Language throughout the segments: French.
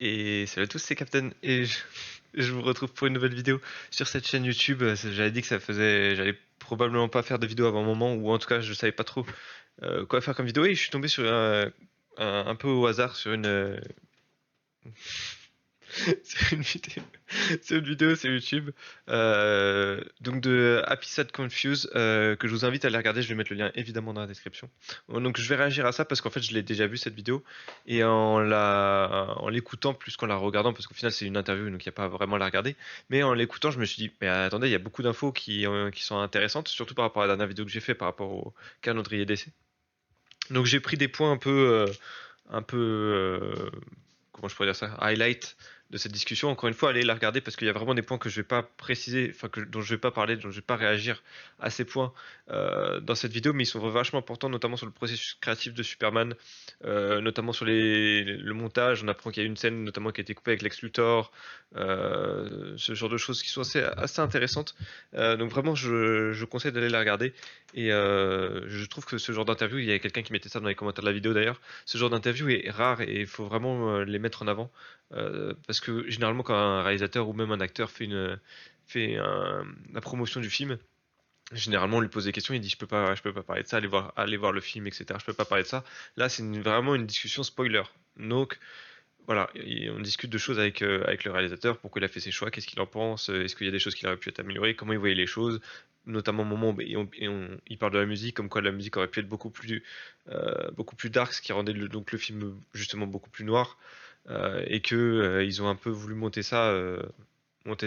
Et salut à tous, c'est Captain et je vous retrouve pour une nouvelle vidéo sur cette chaîne YouTube. J'avais dit que j'allais probablement pas faire de vidéo avant un moment, ou en tout cas je savais pas trop quoi faire comme vidéo et je suis tombé sur un peu au hasard sur une c'est une vidéo, c'est une vidéo sur YouTube, donc de Happy Sad Confused, que je vous invite à aller regarder. Je vais mettre le lien évidemment dans la description. Donc je vais réagir à ça parce qu'en fait je l'ai déjà vu cette vidéo et en l'écoutant plus qu'en la regardant, parce qu'au final c'est une interview donc il n'y a pas vraiment à la regarder. Mais en l'écoutant je me suis dit mais attendez, il y a beaucoup d'infos qui sont intéressantes, surtout par rapport à la dernière vidéo que j'ai fait par rapport au calendrier d'essai. Donc j'ai pris des points un peu, comment je pourrais dire ça, highlight de cette discussion. Encore une fois, allez la regarder parce qu'il y a vraiment des points que je vais pas préciser, enfin dont je vais pas parler, dont je vais pas réagir à ces points dans cette vidéo, mais ils sont vachement importants, notamment sur le processus créatif de Superman, notamment sur le montage. On apprend qu'il y a une scène notamment qui a été coupée avec Lex Luthor, ce genre de choses qui sont assez intéressantes. Donc vraiment, je conseille d'aller la regarder. Et je trouve que ce genre d'interview, il y a quelqu'un qui mettait ça dans les commentaires de la vidéo d'ailleurs, ce genre d'interview est rare et il faut vraiment les mettre en avant. Parce que généralement quand un réalisateur ou même un acteur la promotion du film, généralement on lui pose des questions, il dit je peux pas parler de ça, allez voir le film, etc. Je peux pas parler de ça. Là c'est vraiment une discussion spoiler. Donc voilà, et on discute de choses avec le réalisateur, pourquoi il a fait ses choix, qu'est-ce qu'il en pense, est-ce qu'il y a des choses qui auraient pu être améliorées, comment il voyait les choses, notamment au moment où il parle de la musique, comme quoi la musique aurait pu être beaucoup plus dark, ce qui rendait donc le film justement beaucoup plus noir, et que ils ont un peu voulu monter ça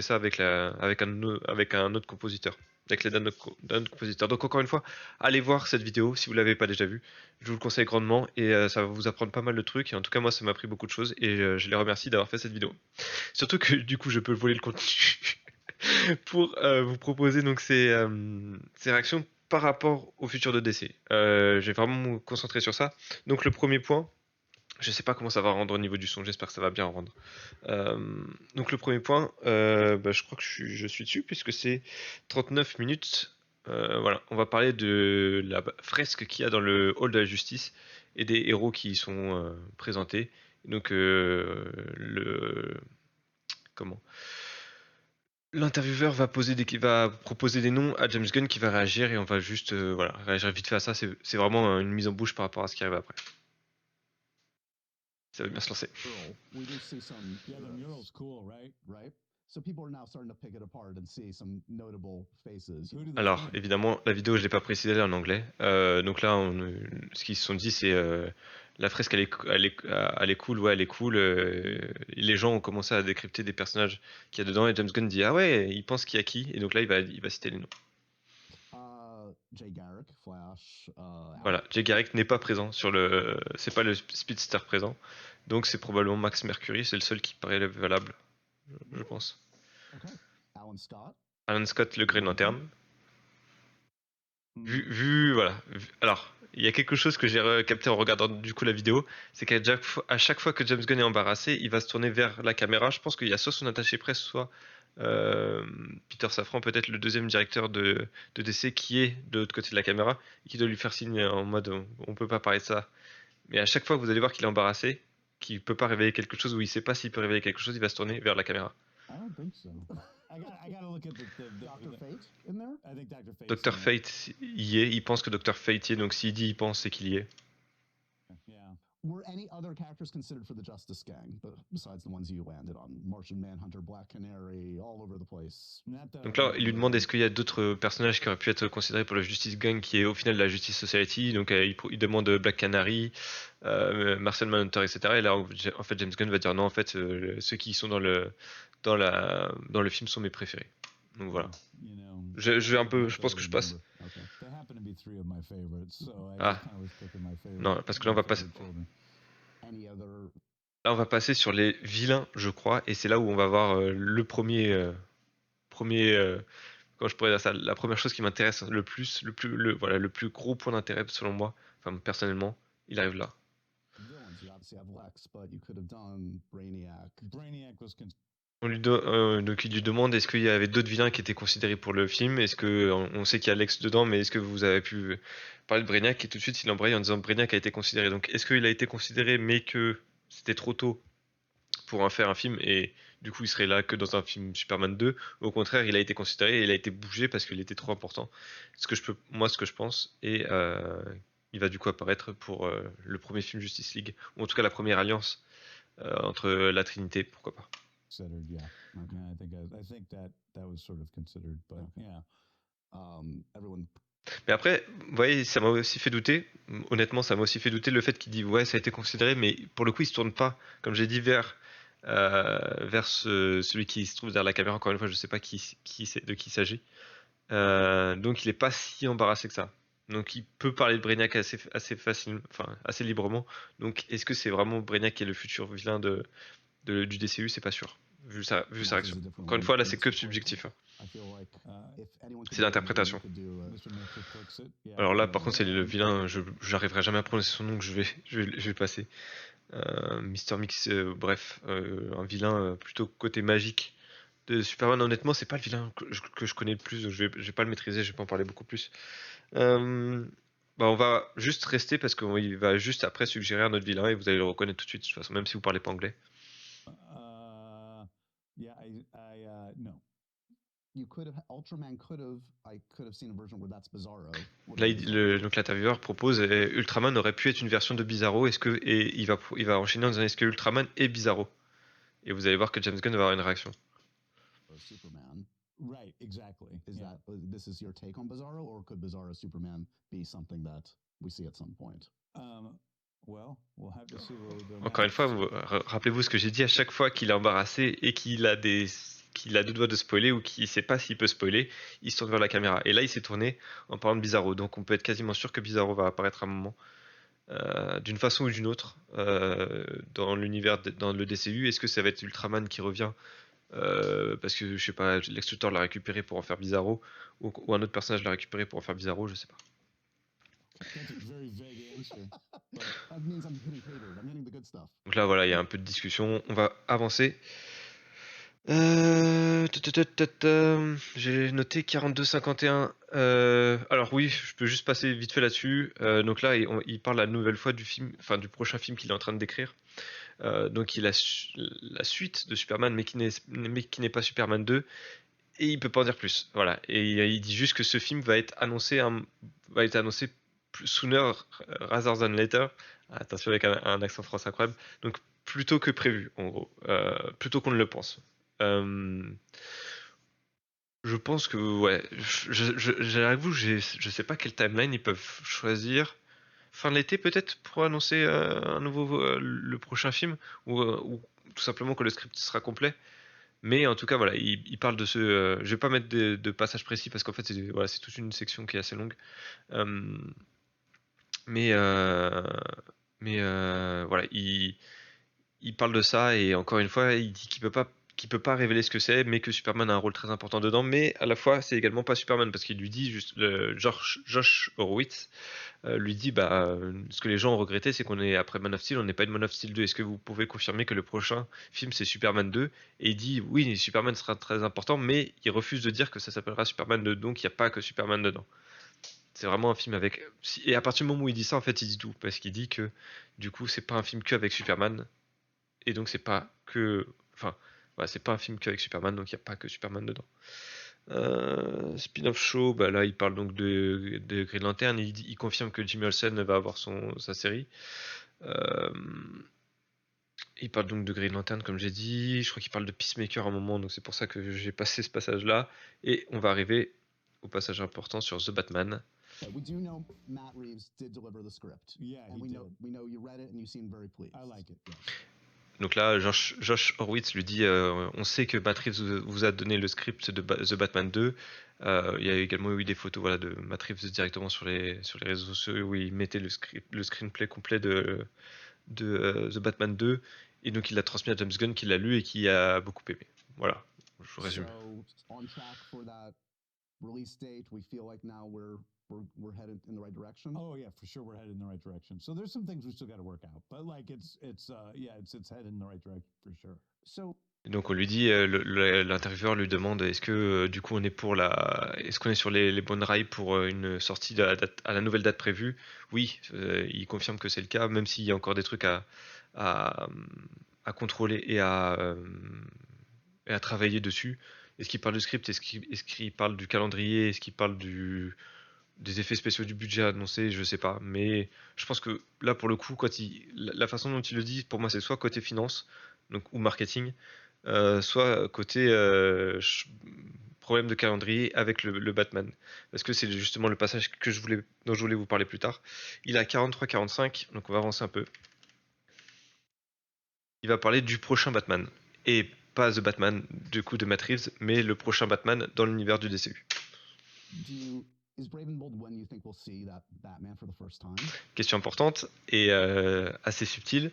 avec un autre compositeur, avec l'aide d'un autre compositeur. Donc encore une fois, allez voir cette vidéo si vous l'avez pas déjà vue. Je vous le conseille grandement et ça va vous apprendre pas mal de trucs. Et en tout cas, moi, ça m'a appris beaucoup de choses et je les remercie d'avoir fait cette vidéo. Surtout que du coup, je peux voler le contenu pour vous proposer donc ces réactions par rapport au futur de DC. Je vais vraiment me concentrer sur ça. Donc le premier point. Je sais pas comment ça va rendre au niveau du son, j'espère que ça va bien rendre. Donc le premier point, je crois que je suis dessus puisque c'est 39 minutes. Voilà, on va parler de la fresque qu'il y a dans le hall de la justice et des héros qui y sont présentés. Donc comment l'intervieweur va proposer des noms à James Gunn qui va réagir et on va juste voilà, réagir vite fait à ça. C'est vraiment une mise en bouche par rapport à ce qui arrive après. Ça va bien se lancer. We do see some. Yeah, the mural's cool, right? Right. So people are now starting to pick it apart and see some notable faces. Alors, évidemment, la vidéo, je l'ai pas précisé, elle est en anglais. Donc là, ce qu'ils se sont dit, c'est la fresque, elle est cool, ouais, elle est cool. Les gens ont commencé à décrypter des personnages qu'il y a dedans et James Gunn dit, ah ouais, il pense qu'il y a qui? Et donc là, il va citer les noms. Jay Garrick, Flash. Voilà, Jay Garrick n'est pas présent c'est pas le Speedster présent. Donc c'est probablement Max Mercury, c'est le seul qui paraît valable, je pense. Okay. Alan Scott. Alan Scott, le Green Lantern. Voilà. Alors, il y a quelque chose que j'ai capté en regardant du coup la vidéo, c'est qu'à chaque fois que James Gunn est embarrassé, il va se tourner vers la caméra. Je pense qu'il y a soit son attaché presse, soit Peter Safran, peut-être le deuxième directeur de DC, qui est de l'autre côté de la caméra et qui doit lui faire signe en mode on peut pas parler de ça. Mais à chaque fois que vous allez voir qu'il est embarrassé, qu'il peut pas révéler quelque chose ou il sait pas s'il peut révéler quelque chose, il va se tourner vers la caméra. I don't think so. I gotta look at the Doctor Fate in there. I think Doctor Fate. Dr Fate y est, il pense que Dr Fate y est, donc s'il dit il pense, c'est qu'il y est. Yeah. Were any other characters considered for the Justice Gang, besides the ones you landed on? Martian Manhunter, Black Canary, all over the place. Donc là, il lui demande est-ce qu'il y a d'autres personnages qui auraient pu être considérés pour la Justice Gang, qui est au final la Justice Society. Donc il demande Black Canary, Martian Manhunter, etc. Et là, en fait, James Gunn va dire non, en fait, ceux qui sont dans le film sont mes préférés. Donc voilà. Je pense que je passe. Ah. Non, parce que là, on va passer sur les vilains, je crois, et c'est là où on va voir le premier, comment je pourrais dire ça, la première chose qui m'intéresse le plus, voilà, le plus gros point d'intérêt selon moi, enfin personnellement, il arrive là. Donc il lui demande est-ce qu'il y avait d'autres vilains qui étaient considérés pour le film. Est-ce que on sait qu'il y a Lex dedans, mais est-ce que vous avez pu parler de Brainiac? Et tout de suite il embraye en disant Brainiac a été considéré. Donc est-ce qu'il a été considéré mais que c'était trop tôt pour en faire un film et du coup il serait là que dans un film Superman 2. Au contraire, il a été considéré et il a été bougé parce qu'il était trop important. Ce que je pense, et il va du coup apparaître pour le premier film Justice League, ou en tout cas la première alliance entre la Trinité, pourquoi pas. Considered, yeah. Okay. Yeah, I think that was sort of considered, but Okay. yeah. Everyone. Mais après, vous voyez, ça m'a aussi fait douter. Honnêtement, ça m'a aussi fait douter le fait qu'il dit ouais, ça a été considéré, mais pour le coup, il se tourne pas, comme j'ai dit, vers celui qui se trouve derrière la caméra. Encore une fois, je sais pas de qui il s'agit. Donc, il est pas si embarrassé que ça. Donc, il peut parler de Brainiac assez facilement, enfin, assez librement. Donc, est-ce que c'est vraiment Brainiac qui est le futur vilain du DCU? C'est pas sûr, vu sa réaction. Encore une fois, là, c'est que subjectif, hein. C'est l'interprétation. Mr. Mixer clicks it. Yeah. Alors là, par contre, c'est le vilain, j'arriverai jamais à prononcer son nom, que je vais passer. Mister Mix, bref, un vilain plutôt côté magique de Superman. Honnêtement, c'est pas le vilain que je connais le plus, donc je vais pas le maîtriser, je vais pas en parler beaucoup plus. Bah, on va juste rester parce qu'il va juste après suggérer un autre vilain et vous allez le reconnaître tout de suite, de toute façon, même si vous parlez pas anglais. Yeah, no. Ultraman I could have seen a version where that's Bizarro. Là, donc l'intervieweur propose Ultraman aurait pu être une version de Bizarro. Et il va enchaîner en disant est-ce que Ultraman est Bizarro? Et vous allez voir que James Gunn va avoir une réaction. Superman. Right, exactly. This is your take on Bizarro, or could Bizarro Superman be something that we see at some point? Well, we'll have to see where we go Encore une fois, rappelez-vous ce que j'ai dit à chaque fois qu'il est embarrassé et qu'il a deux doigts de spoiler ou qu'il sait pas s'il peut spoiler, il se tourne vers la caméra. Et là, il s'est tourné en parlant de Bizarro. Donc on peut être quasiment sûr que Bizarro va apparaître à un moment. D'une façon ou d'une autre dans le DCU. Est-ce que ça va être Ultraman qui revient parce que je sais pas, Lex Luthor l'a récupéré pour en faire Bizarro ou un autre personnage l'a récupéré pour en faire Bizarro, je sais pas. That's a very vague answer. But that means I'm hitting pay dirt. I'm hitting the good stuff. Donc là voilà, il y a un peu de discussion, on va avancer. J'ai noté 42-51. Alors oui, je peux juste passer vite fait là-dessus. Donc là, il parle la nouvelle fois du film, enfin du prochain film qu'il est en train de décrire. Donc il a la suite de Superman, mais qui n'est pas Superman 2, et il peut pas en dire plus. Voilà. Et il dit juste que ce film va être annoncé sooner rather than later. Attention avec un accent français incroyable. Donc plutôt que prévu, en gros, plutôt qu'on ne le pense. Je pense que ouais, j'avoue, je sais pas quelle timeline ils peuvent choisir. Fin de l'été peut-être pour annoncer le prochain film ou tout simplement que le script sera complet. Mais en tout cas voilà, il parle de ce. Je vais pas mettre de passage précis parce qu'en fait c'est toute une section qui est assez longue. Mais voilà, il parle de ça et encore une fois, il dit qu'il peut pas révéler ce que c'est, mais que Superman a un rôle très important dedans. Mais à la fois, c'est également pas Superman parce qu'il lui dit juste, Josh Horowitz lui dit ce que les gens ont regretté, c'est qu'on est après Man of Steel, on n'est pas une Man of Steel 2. Est-ce que vous pouvez confirmer que le prochain film c'est Superman 2? Et il dit oui, Superman sera très important, mais il refuse de dire que ça s'appellera Superman 2, donc il n'y a pas que Superman dedans. C'est vraiment un film avec. Et à partir du moment où il dit ça, en fait, il dit tout. Parce qu'il dit que, du coup, c'est pas un film que avec Superman. Et donc, c'est pas que. Enfin, voilà, c'est pas un film qu'avec Superman, donc il n'y a pas que Superman dedans. Spin-off show, là, il parle donc de Green Lantern. Il confirme que Jimmy Olsen va avoir sa série. Il parle donc de Green Lantern, comme j'ai dit. Je crois qu'il parle de Peacemaker à un moment, donc c'est pour ça que j'ai passé ce passage-là. Et on va arriver au passage important sur The Batman. We do know Matt Reeves did deliver the script. Yeah, and we know you read it and you seem very pleased. I like it. Yes. Donc là, Josh Horowitz lui dit on sait que Matt Reeves vous a donné le script de The Batman 2. Il y a également eu des photos de Matt Reeves directement sur les réseaux sociaux où il mettait le screenplay complet de The Batman 2. Et donc il l'a transmis à James Gunn qui l'a lu et qui a beaucoup aimé. Voilà, je vous résume. So, on track for that release date, we feel like now we're headed in the right direction. Oh yeah, for sure we're headed in the right direction. So there's some things we still got to work out, but like it's headed in the right direction for sure. So. Et donc on lui dit, l'intervieweur lui demande est-ce que du coup est-ce qu'on est sur les bonnes rails pour une sortie à la nouvelle date prévue? Oui, il confirme que c'est le cas, même s'il y a encore des trucs à contrôler et à travailler dessus. Est-ce qu'il parle du script? Est-ce qu'il parle du calendrier? Est-ce qu'il parle des effets spéciaux du budget annoncé? Je sais pas. Mais je pense que là, pour le coup, la façon dont il le dit, pour moi, c'est soit côté finance donc, ou marketing, soit côté problème de calendrier avec le Batman. Parce que c'est justement le passage dont je voulais vous parler plus tard. Il a 43-45, donc on va avancer un peu. Il va parler du prochain Batman. Et pas The Batman du coup de Matt Reeves, mais le prochain Batman dans l'univers du DCU. Is Ravenbold when you think we'll see that Batman for the first time? Question importante et assez subtile.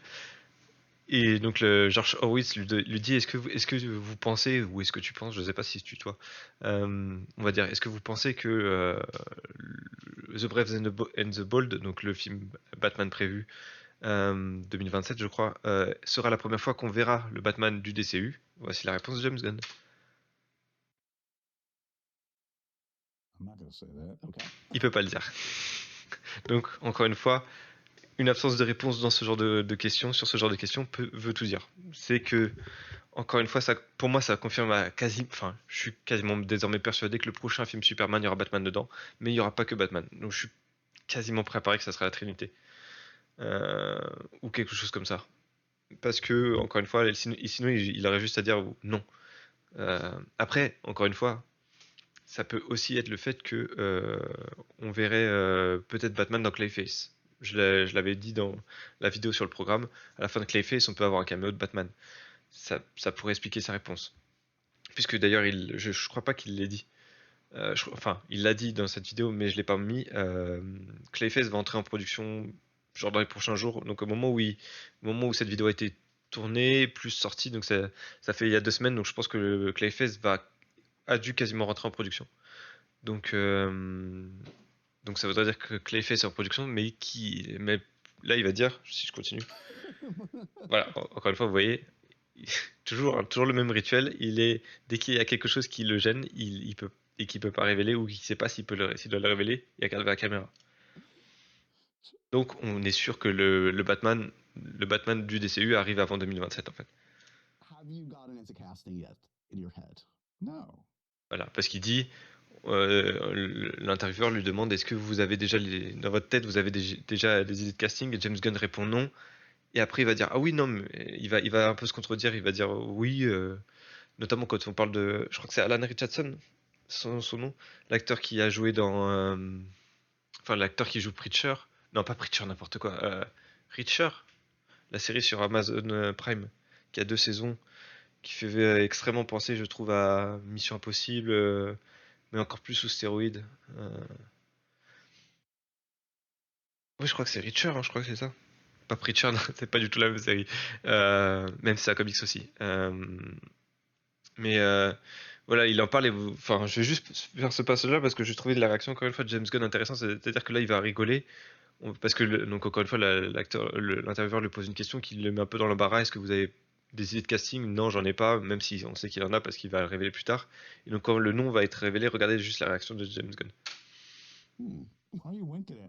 Et donc George Horowitz lui dit est-ce que vous pensez, ou est-ce que tu penses, je ne sais pas si tu toi, on va dire, est-ce que vous pensez que The Brave and the Bold, donc le film Batman prévu 2027 je crois, sera la première fois qu'on verra le Batman du DCU? Voici la réponse de James Gunn. I'm not gonna say that. Okay. Il peut pas le dire. Donc encore une fois, une absence de réponse dans ce genre de questions, sur ce genre de questions, veut tout dire. C'est que, encore une fois, pour moi, ça confirme enfin, je suis quasiment désormais persuadé que le prochain film Superman, il y aura Batman dedans, mais il n'y aura pas que Batman. Donc je suis quasiment prêt à parier que ça sera la Trinité. Ou quelque chose comme ça. Parce que, encore une fois, sinon il aurait juste à dire non. Après, encore une fois, ça peut aussi être le fait que on verrait peut-être Batman dans Clayface. Je l'avais dit dans la vidéo sur le programme, à la fin de Clayface, on peut avoir un caméo de Batman. Ça pourrait expliquer sa réponse. Puisque d'ailleurs, je crois pas qu'il l'ait dit. Enfin, il l'a dit dans cette vidéo, mais je l'ai pas mis. Clayface va entrer en production genre dans les prochains jours. Donc au moment où cette vidéo a été tournée, plus sortie, donc ça fait il y a 2 semaines. Donc je pense que le Clayface a dû quasiment rentrer en production. Donc ça voudrait dire que Clayface est en production, mais là il va dire, si je continue, voilà, encore une fois, vous voyez, toujours le même rituel. Dès qu'il y a quelque chose qui le gêne, il peut et qu'il peut pas révéler, ou qu'il sait pas s'il doit le révéler, il regarde la caméra. Donc on est sûr que le Batman du DCU arrive avant 2027 en fait. Have you gotten into casting yet in your head? No. Voilà, parce qu'il dit, l'intervieweur lui demande est-ce que vous avez déjà dans votre tête vous avez déjà des idées de casting, et James Gunn répond non, et après il va dire ah oui non, mais il va un peu se contredire, il va dire oui, notamment quand on parle je crois que c'est Alan Richardson, son nom, l'acteur qui a joué enfin l'acteur qui joue Preacher, non pas Preacher, n'importe quoi, Reacher, la série sur Amazon Prime qui a 2 saisons, qui fait extrêmement penser, je trouve, à Mission Impossible, mais encore plus sous stéroïdes. Oui, je crois que c'est Reacher, hein, je crois que c'est ça. Pas Preacher, non, c'est pas du tout la même série. Même si c'est un comics aussi. Mais voilà, il en parle enfin, je vais juste faire ce passage-là parce que j'ai trouvé de la réaction, encore une fois, de James Gunn intéressant. C'est-à-dire que là, il va rigoler. Parce que, donc, encore une fois, l'intervieweur lui pose une question qui le met un peu dans l'embarras. Est-ce que vous avez des idées de casting? Non, j'en ai pas, même si on sait qu'il en a parce qu'il va le révéler plus tard. Et donc, quand le nom va être révélé, regardez juste la réaction de James Gunn. Why are you winking at?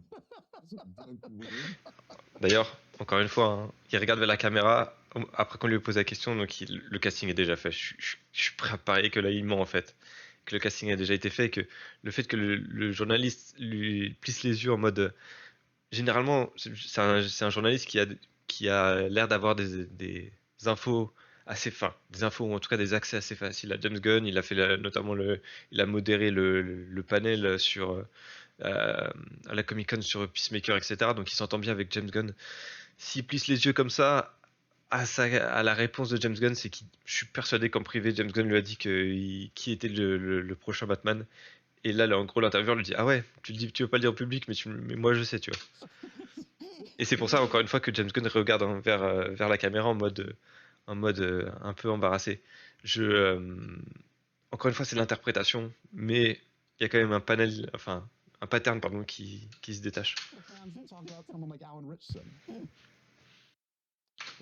D'ailleurs, encore une fois, hein, il regarde vers la caméra après qu'on lui ait posé la question, donc le casting est déjà fait. Je suis prêt à parier que là, il ment en fait. Que le casting a déjà été fait, et que le fait que le journaliste lui plisse les yeux en mode. Généralement, c'est un journaliste qui a l'air d'avoir des infos assez fins, des infos ou en tout cas des accès assez faciles à James Gunn. Il a fait notamment il a modéré le panel à la Comic Con sur Peacemaker, etc. Donc il s'entend bien avec James Gunn. S'il plisse les yeux comme ça à la réponse de James Gunn, je suis persuadé qu'en privé, James Gunn lui a dit qui était le prochain Batman. Et là, en gros, l'intervieweur lui dit ah ouais, tu veux pas le dire au public, mais moi je sais, tu vois. Et c'est pour ça, encore une fois, que James Gunn regarde vers la caméra en mode un peu embarrassé. Encore une fois, c'est l'interprétation, mais il y a quand même un pattern, pardon, qui se détache.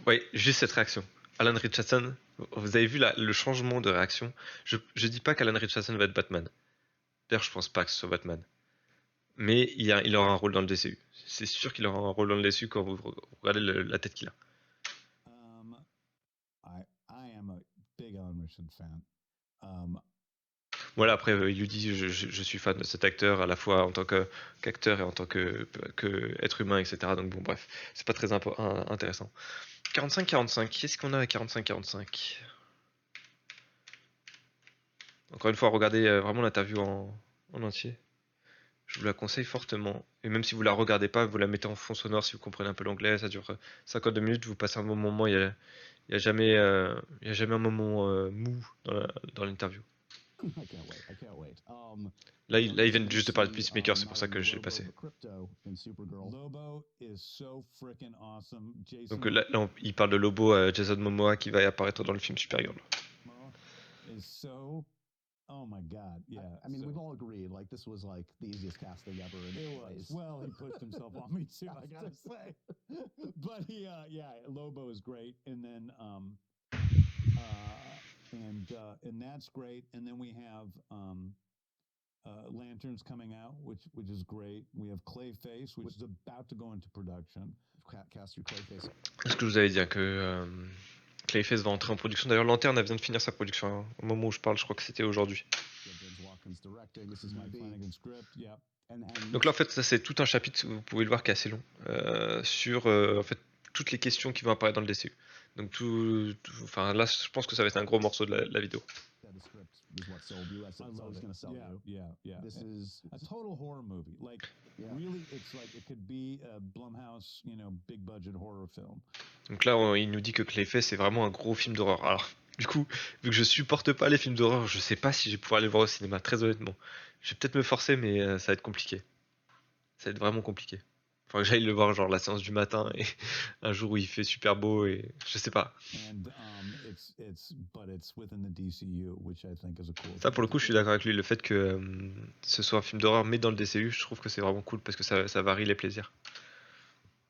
Oui, juste cette réaction. Alan Richardson, vous avez vu le changement de réaction. Je dis pas qu'Alan Richardson va être Batman. D'ailleurs, je pense pas que ce soit Batman. Mais il aura un rôle dans le DCU. C'est sûr qu'il aura un rôle dans le DCU quand vous regardez la tête qu'il a. big Alan Richardson fan. Voilà, après, il lui dit je suis fan de cet acteur à la fois en tant qu'acteur et en tant que être humain, etc. Donc bon, bref, c'est pas très intéressant. 45-45, qu'est-ce qu'on a à 45-45? Encore une fois, regardez vraiment l'interview en entier. Je vous la conseille fortement. Et même si vous la regardez pas, vous la mettez en fond sonore si vous comprenez un peu l'anglais. Ça dure 52 minutes, vous passez un bon moment. Il y a jamais un moment mou dans l'interview. I can't wait. I can't wait. Là, you know, ils so viennent we juste de parler de see, Peacemaker, c'est not pour ça que only je l'ai Lobo, passé. but Crypto in Supergirl. Lobo is so freaking awesome. Jason Donc là, il parle de Lobo, Jason Momoa, qui va apparaître dans le film Supergirl. Momoa is so. Oh my God! Yeah. I mean, so- we've all agreed like this was like the easiest casting ever. In It its was. ways. Well, he pushed himself on me too, I gotta say. But he, yeah, Lobo is great, and then, and that's great. And then we have Lanterns coming out, which is great. We have Clayface, which is about to go into production. Cast your Clayface. Ce que je vous avais dit, hein, que Clayface va entrer en production. D'ailleurs, Lanterne vient de finir sa production. Hein. Au moment où je parle, je crois que c'était aujourd'hui. Yeah, James Watkins directing. This is Mike gonna be. Flanagan script, yeah. And Donc là, en fait, ça c'est tout un chapitre, vous pouvez le voir, qui est assez long, sur en fait toutes les questions qui vont apparaître dans le DCU. Donc enfin là, je pense que ça va être un gros morceau de la vidéo. yeah, the script is what sold you. That's I it's love always it. gonna sell Yeah, you. yeah. This is A total horror movie. Like, yeah. really, it's like it could be a Blumhouse, big budget horror film. Donc là, il nous dit que Clayface c'est vraiment un gros film d'horreur. Alors, du coup, vu que je supporte pas les films d'horreur, je sais pas si je vais pouvoir aller le voir au cinéma, très honnêtement. Je vais peut-être me forcer, mais ça va être compliqué. Ça va être vraiment compliqué. Faudrait que j'aille le voir genre la séance du matin et un jour où il fait super beau et je sais pas. And but it's within the DCU, which I think is a cool. Ça pour le coup je suis d'accord avec lui, le fait que ce soit un film d'horreur mais dans le DCU, je trouve que c'est vraiment cool parce que ça varie les plaisirs.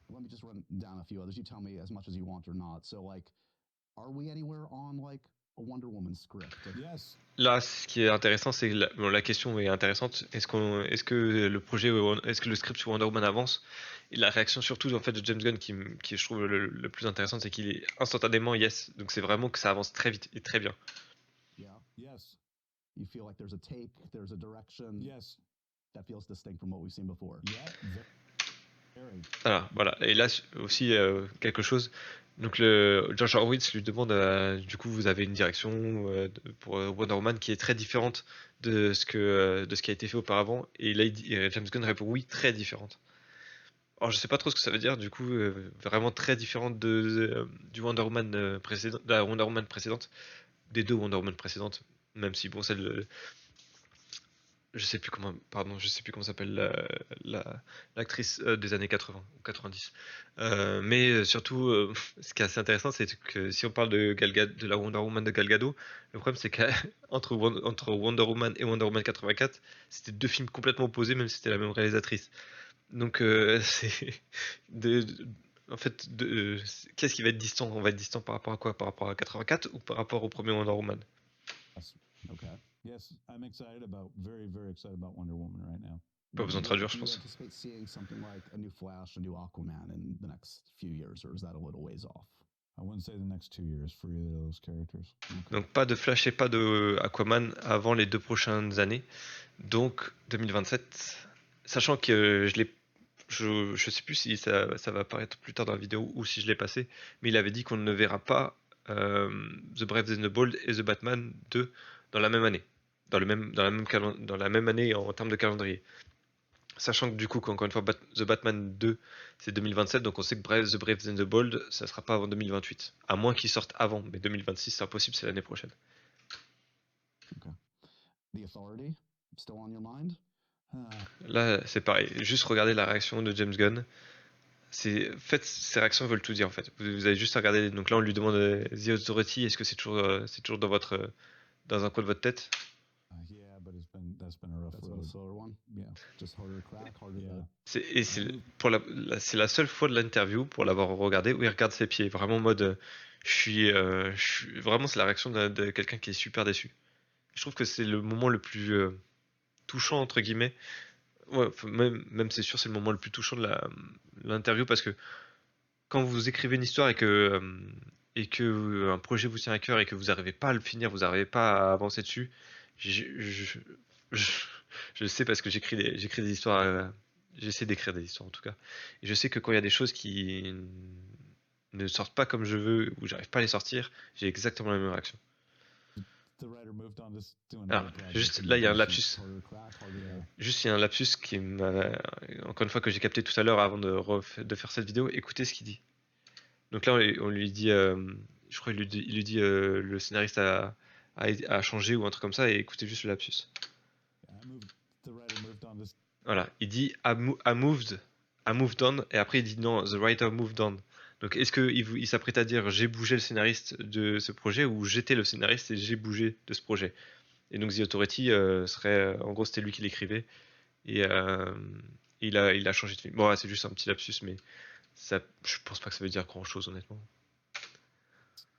Let me just run down a few others. You tell me as much as you want or not. So like, are we anywhere on like a Wonder Woman script? Yes. Là, ce qui est intéressant, c'est que la question est intéressante. Est-ce que le projet, est-ce que le script sur Wonder Woman avance? Et la réaction surtout en fait de James Gunn qui je trouve le plus intéressant, c'est qu'il est instantanément yes. Donc c'est vraiment que ça avance très vite et très bien. Yeah. Yes. You feel like there's a take, there's a direction Yes. that feels distinct from what we've seen before. Yeah. Very. Voilà. Et là aussi quelque chose. Donc George Horowitz lui demande, du coup, vous avez une direction pour Wonder Woman qui est très différente de ce qui a été fait auparavant. Et là, James Gunn répond oui, très différente. Alors je sais pas trop ce que ça veut dire. Du coup, vraiment très différente du Wonder Woman précédent, de la Wonder Woman précédente, des deux Wonder Woman précédentes. Même si bon, celle je sais plus comment s'appelle l'actrice des années 80 ou 90. Mais surtout, ce qui est assez intéressant, c'est que si on parle de la Wonder Woman de Gal Gadot, le problème c'est qu'entre Wonder Woman et Wonder Woman 84, c'était deux films complètement opposés, même si c'était la même réalisatrice. Donc en fait, qu'est-ce qui va être distant? On va être distant par rapport à quoi? Par rapport à 84 ou par rapport au premier Wonder Woman? Okay. Yes, I'm very, very excited about Wonder Woman right now. Pas besoin de traduire, je Do you pense. anticipate seeing something like a new Flash, a new Aquaman in the next few years, or is that a little ways off? I wouldn't say the next 2 years for either of those characters. Donc pas de Flash et pas de Aquaman avant les 2 prochaines années. Donc 2027. Sachant que je sais plus si ça va apparaître plus tard dans la vidéo ou si je l'ai passé, mais il avait dit qu'on ne verra pas The Brave and the Bold et The Batman 2 dans la même année. Dans la même année en termes de calendrier. Sachant que du coup, encore une fois, The Batman 2 c'est 2027, donc on sait que The Brave and the Bold ça sera pas avant 2028. À moins qu'il sorte avant, mais 2026 c'est impossible, c'est l'année prochaine. Okay. The Authority, still on your mind? Là c'est pareil, juste regardez la réaction de James Gunn. En fait, ces réactions veulent tout dire en fait. Vous avez juste à regarder. Donc là on lui demande The Authority, est-ce que c'est toujours dans un coin de votre tête? Yeah, but that's been a rough That's road. a slower one. Yeah. Just harder to crack, harder Yeah. C'est la seule fois de l'interview pour l'avoir regardé où il regarde ses pieds, vraiment en mode vraiment c'est la réaction de quelqu'un qui est super déçu. Je trouve que c'est le moment le plus touchant entre guillemets. Ouais, même c'est sûr c'est le moment le plus touchant de l'interview parce que quand vous écrivez une histoire et que et que un projet vous tient à cœur et que vous n'arrivez pas à le finir, vous n'arrivez pas à avancer dessus, je, je, je, je le sais parce que j'écris des histoires, j'essaie d'écrire des histoires en tout cas. Et je sais que quand il y a des choses qui ne sortent pas comme je veux ou j'arrive pas à les sortir, j'ai exactement la même réaction. The writer moved on to Alors, another project juste in là, the il y a un DC. lapsus. Juste, il y a un lapsus qui m'a. Encore une fois, que j'ai capté tout à l'heure avant de faire cette vidéo. Écoutez ce qu'il dit. Donc là, on lui dit. Je crois qu'il lui dit le scénariste a changé ou un truc comme ça. Et écoutez juste le lapsus. The writer moved on to Voilà. Il dit I moved on. Et après, il dit non, the writer moved on. Donc, est-ce qu'il s'apprête à dire j'ai bougé le scénariste de ce projet ou j'étais le scénariste et j'ai bougé de ce projet? Et donc, The Authority serait. En gros, c'était lui qui l'écrivait. Et il a changé de film. Bon, ouais, c'est juste un petit lapsus, mais ça, je pense pas que ça veut dire grand chose, honnêtement.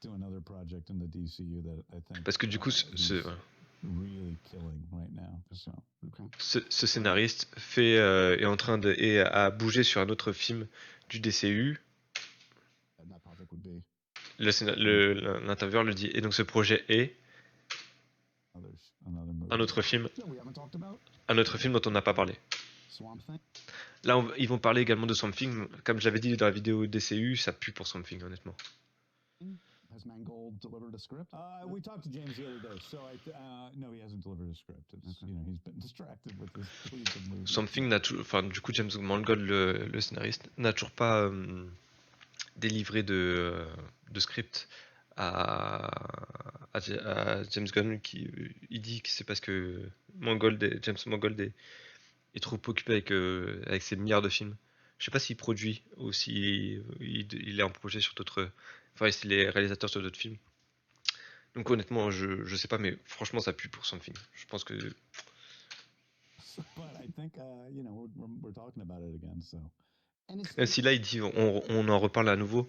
another project in the DCU that I think Parce que du coup, he's really killing right now. So, ce scénariste est en train a bougé sur un autre film du DCU. And that project would be L'intervieweur le dit. Et donc ce projet est another movie. un autre film, that we haven't talked about. un autre film dont on n'a pas parlé. Swamp Thing. Là, ils vont parler également de Swamp Thing. Comme je l'avais dit dans la vidéo DCU, ça pue pour Swamp Thing, honnêtement. Has Mangold delivered a script? We talked to James the other day, so no, he hasn't delivered a script. It's, Okay. you know, he's been distracted with this fleet of movies. Swamp Thing n'a toujours, enfin, du coup, James Mangold, le scénariste, n'a toujours pas délivré de script à James Gunn. Il dit que c'est parce que James Mangold est trop occupé avec ses milliards de films. Je sais pas s'il produit ou s'il il est en projet sur d'autres. Enfin, s'il est réalisateur sur d'autres films. Donc honnêtement, je sais pas, mais franchement, ça pue pour Something. Je pense que. But I think, you know, we're talking about it again, so. Même si là, il dit on en reparle à nouveau,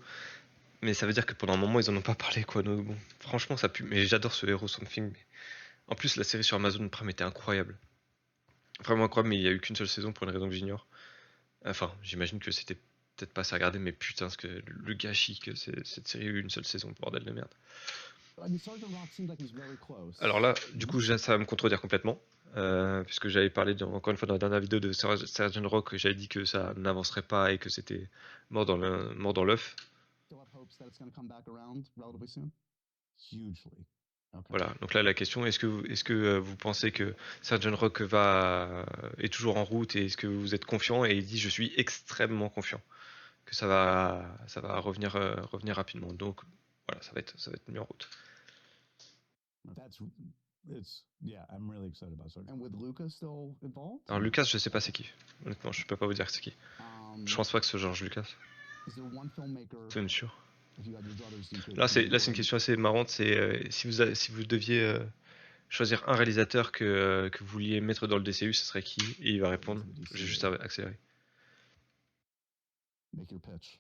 mais ça veut dire que pendant un moment, ils en ont pas parlé, quoi. Donc, bon, franchement, ça pue. Mais j'adore ce héros Something. Mais... En plus, la série sur Amazon Prime était incroyable. Vraiment incroyable, mais il y a eu qu'une seule saison pour une raison que j'ignore. Enfin, j'imagine que c'était peut-être pas assez à regarder, mais putain, ce que le gâchis que cette série a eu une seule saison, bordel de merde. Alors là, du coup, ça va me contredire complètement, puisque j'avais parlé encore une fois dans la dernière vidéo de Sergeant Rock, j'avais dit que ça n'avancerait pas et que c'était mort dans l'œuf. Hugely. Okay. Voilà, donc là la question, est-ce que vous pensez que Sergeant Rock est toujours en route et est-ce que vous êtes confiant? Et il dit je suis extrêmement confiant que ça va revenir rapidement. Donc voilà, ça va être mis en route. I'm really excited about Sergeant. And with Lucas still involved? Alors Lucas, je sais pas c'est qui. Honnêtement, je peux pas vous dire c'est qui. Je pense pas que ce George Lucas. Is there one filmmaker, C'est même sûr. if you had your druthers, you could Là c'est une question assez marrante. C'est si vous deviez choisir un réalisateur que vous vouliez mettre dans le DCU, ce serait qui? Et il va répondre. J'ai juste accéléré. make your pitch.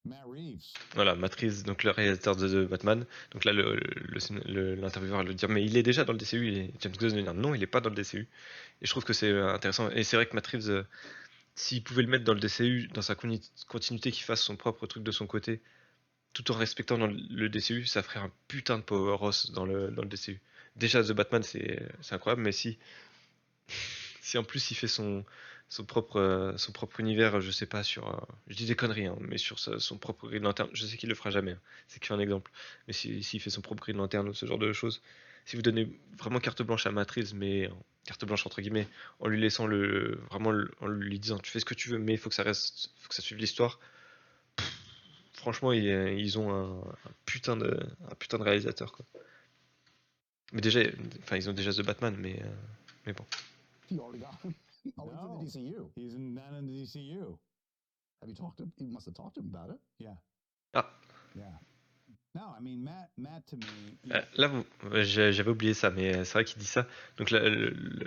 Matt Reeves. Voilà, Matt Reeves, donc le réalisateur de Batman. Donc là, l'intervieweur va le dire, mais il est déjà dans le DCU. Et James Gunn va dire, non, il est pas dans le DCU. Et je trouve que c'est intéressant. Et c'est vrai que Matt Reeves, s'il pouvait le mettre dans le DCU, dans sa continuité, qu'il fasse son propre truc de son côté, tout en respectant dans le DCU, ça ferait un putain de powerhouse dans le DCU. Déjà, The Batman, c'est incroyable, mais si en plus il fait son propre univers, je sais pas, je dis des conneries, hein, mais sur son propre Green Lantern, je sais qu'il le fera jamais, hein, c'est qu'un exemple, mais s'il fait son propre Green Lantern ou ce genre de choses, si vous donnez vraiment carte blanche à Matrix, mais carte blanche entre guillemets, en lui laissant en lui disant tu fais ce que tu veux, mais il faut que ça suive l'histoire, franchement ils ont un putain de réalisateur, quoi. Mais déjà, enfin ils ont déjà The Batman, mais bon. He already got him. Oh, he's in No. the DCU. He's not in the DCU. Have you talked to him? You must have talked to him about it. Yeah. Ah. Yeah. No, I mean Matt to me. Là, j'avais oublié ça, mais c'est vrai qu'il dit ça. Donc là,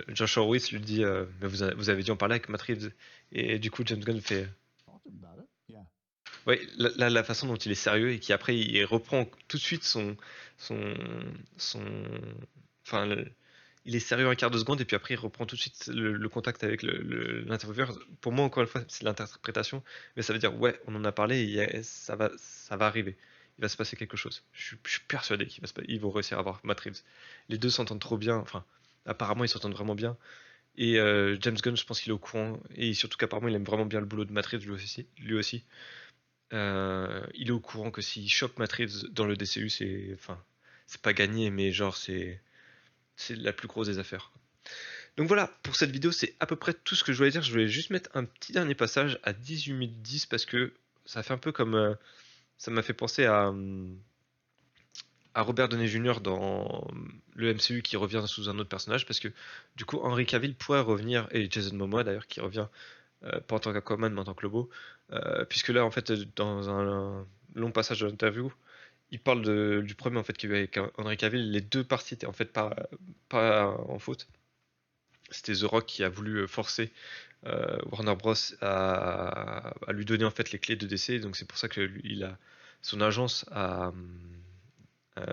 Josh Horowitz lui dit, mais vous avez dû en parler avec Matt Reeves. Et du coup, James Gunn fait, Talked to him about it. Yeah. ouais, là, la façon dont il est sérieux et qu'après il reprend tout de suite enfin, il est sérieux un quart de seconde et puis après il reprend tout de suite le contact avec l'intervieweur. Pour moi, encore une fois, c'est l'interprétation, mais ça veut dire ouais, on en a parlé, ça va arriver. Il va se passer quelque chose. Je suis persuadé qu'ils vont réussir à avoir Matt Reeves. Les deux s'entendent trop bien, enfin, apparemment ils s'entendent vraiment bien. Et James Gunn, je pense qu'il est au courant, et surtout qu'apparemment il aime vraiment bien le boulot de Matt Reeves lui aussi. Il est au courant que s'il chope Matt Reeves dans le DCU, c'est pas gagné, mais genre c'est la plus grosse des affaires. Donc voilà, pour cette vidéo, c'est à peu près tout ce que je voulais dire. Je voulais juste mettre un petit dernier passage à 18 minutes 10 parce que ça fait un peu comme ça m'a fait penser à Robert Downey Jr. dans le MCU qui revient sous un autre personnage parce que du coup Henry Cavill pourrait revenir, et Jason Momoa d'ailleurs qui revient pas en tant qu'Aquaman mais en tant que Lobo, puisque là en fait dans un long passage de l'interview il parle du problème en fait qu'il y a eu avec Henry Cavill. Les deux parties étaient en fait pas en faute. C'était The Rock qui a voulu forcer Warner Bros à lui donner en fait les clés de DC, donc c'est pour ça que il a son agence a euh,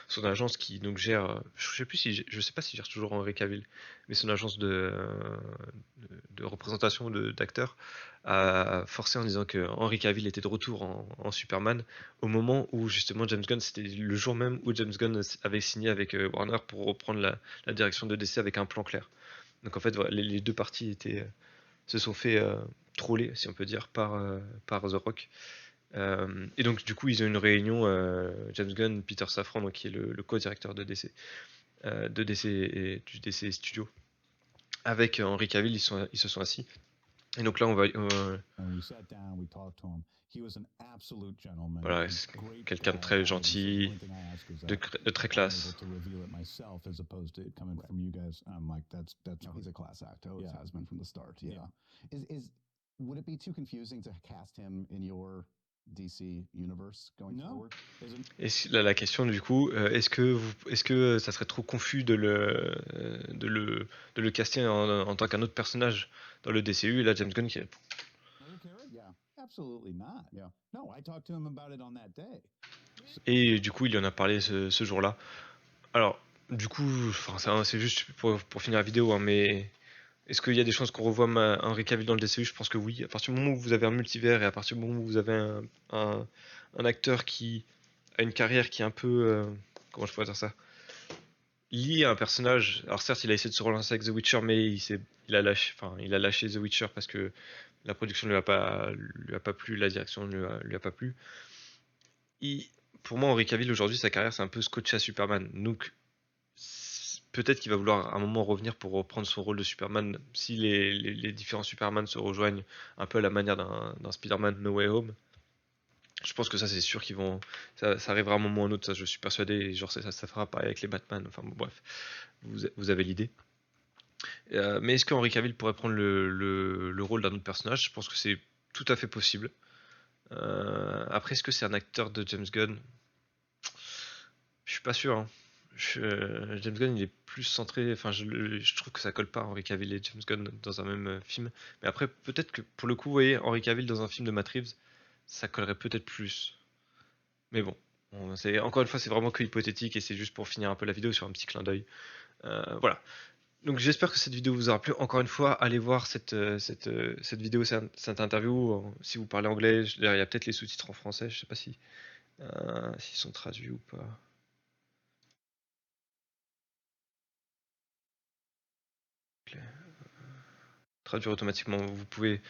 son agence qui donc gère, je sais pas si gère toujours Henry Cavill, mais son agence de représentation d'acteurs a forcé en disant que Henry Cavill était de retour en Superman au moment où justement James Gunn, c'était le jour même où James Gunn avait signé avec Warner pour reprendre la direction de DC avec un plan clair. Donc en fait voilà, les deux parties se sont fait troller, si on peut dire, par The Rock. Et donc du coup ils ont une réunion, James Gunn, Peter Safran, donc, qui est le co-directeur de DC, de DC et du DC Studio, avec Henry Cavill, ils se sont assis. Et donc là on va voilà, c'est quelqu'un de très gentil, de très classe. No, he's a class act. Always has been from the start. Yeah. Would it be too confusing to cast him in your DC universe going forward? Et là, la question du coup, est-ce que ça serait trop confus de le caster en tant qu'un autre personnage dans le DCU? Et là, James Gunn qui répond. Et du coup, il y en a parlé ce jour-là. Alors, du coup, c'est juste pour finir la vidéo, hein, mais est-ce qu'il y a des chances qu'on revoie Henry Cavill dans le DCU? Je pense que oui. À partir du moment où vous avez un multivers et à partir du moment où vous avez un acteur qui a une carrière qui est un peu, comment je pourrais dire ça, lié à un personnage. Alors certes, il a essayé de se relancer avec The Witcher, mais il a lâché The Witcher parce que la production ne lui a pas plu, la direction ne lui a pas plu. Pour moi, Henry Cavill aujourd'hui, sa carrière, c'est un peu scotché à Superman. Donc peut-être qu'il va vouloir à un moment revenir pour reprendre son rôle de Superman si les différents Superman se rejoignent un peu à la manière d'un Spider-Man No Way Home. Je pense que ça c'est sûr ça arrivera à un moment ou un autre, ça je suis persuadé, et genre ça fera pareil avec les Batman, enfin bon, bref, vous avez l'idée. Mais est-ce que Henry Cavill pourrait prendre le rôle d'un autre personnage? Je pense que c'est tout à fait possible. Après, est-ce que c'est un acteur de James Gunn? Je suis pas sûr, hein. James Gunn il est plus centré, enfin je trouve que ça colle pas Henry Cavill et James Gunn dans un même film. Mais après peut-être que pour le coup, vous voyez, Henry Cavill dans un film de Matt Reeves, ça collerait peut-être plus. Mais bon, encore une fois, c'est vraiment que hypothétique et c'est juste pour finir un peu la vidéo sur un petit clin d'œil. Voilà. Donc j'espère que cette vidéo vous aura plu. Encore une fois, allez voir cette vidéo, cette interview. Si vous parlez anglais, il y a peut-être les sous-titres en français. Je sais pas s'ils sont traduits ou pas. Traduire automatiquement. Vous pouvez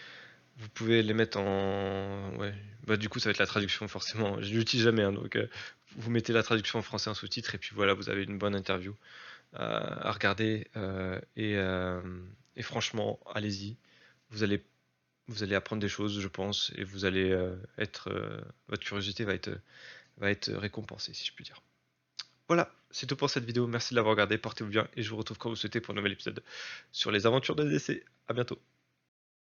les mettre en... Ouais. Bah, du coup, ça va être la traduction, forcément. Je l'utilise jamais, hein, donc vous mettez la traduction en français en sous-titre, et puis voilà, vous avez une bonne interview à regarder. Et franchement, allez-y. Vous allez, vous allez apprendre des choses, je pense, et vous allez votre curiosité va être récompensée, si je puis dire. Voilà, c'est tout pour cette vidéo. Merci de l'avoir regardé, portez-vous bien, et je vous retrouve quand vous souhaitez pour un nouvel épisode sur les aventures de DC. À bientôt.